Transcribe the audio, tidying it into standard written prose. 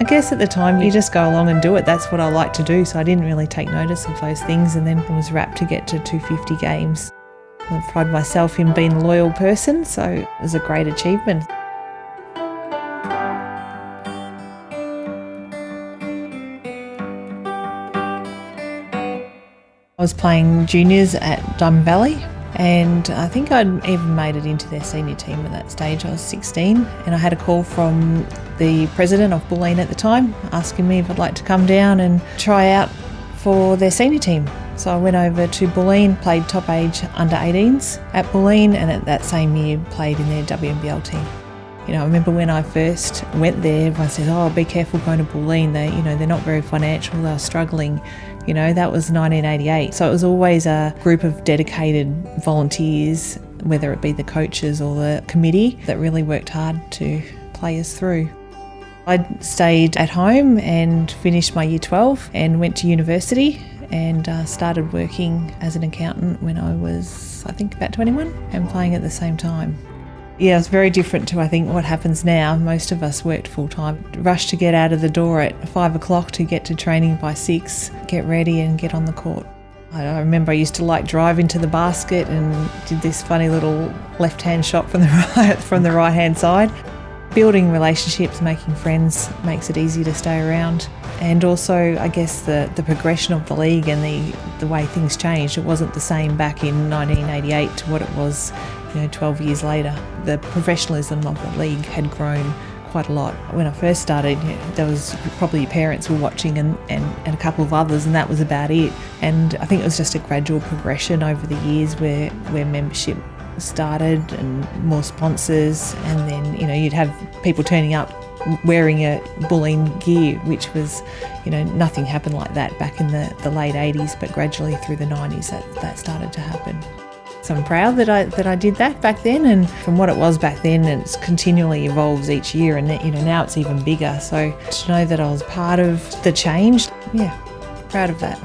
I guess at the time you just go along and do it. That's what I like to do, so I didn't really take notice of those things, and then I was rapt to get to 250 games. I pride myself in being a loyal person, so it was a great achievement. I was playing juniors at Diamond Valley, and I think I'd even made it into their senior team at that stage. I was 16, and I had a call from the president of Bulleen at the time asking me if I'd like to come down and try out for their senior team. So I went over to Bulleen, played top age under 18s at Bulleen, and at that same year played in their WNBL team. You know, I remember when I first went there, everyone said, "Oh, be careful going to Bulleen. They're not very financial. They're struggling." You know, that was 1988. So it was always a group of dedicated volunteers, whether it be the coaches or the committee, that really worked hard to play us through. I stayed at home and finished my year 12 and went to university and started working as an accountant when I was, I think, about 21 and playing at the same time. Yeah, it's very different to, I think, what happens now. Most of us worked full-time. Rush to get out of the door at 5 o'clock to get to training by 6, get ready and get on the court. I remember I used to like drive into the basket and did this funny little left-hand shot from the right-hand side. Building relationships, making friends makes it easy to stay around. And also, I guess, the progression of the league and the way things changed. It wasn't the same back in 1988 to what it was 12 years later. The professionalism of the league had grown quite a lot. When I first started, there was probably your parents were watching and a couple of others, and that was about it. And I think it was just a gradual progression over the years where membership started and more sponsors, and then you'd have people turning up wearing a Bulleen gear, which was nothing happened like that back in the late 80s, but gradually through the 90s that started to happen. So I'm proud that I did that back then, and from what it was back then, it continually evolves each year, and now it's even bigger. So to know that I was part of the change, yeah, proud of that.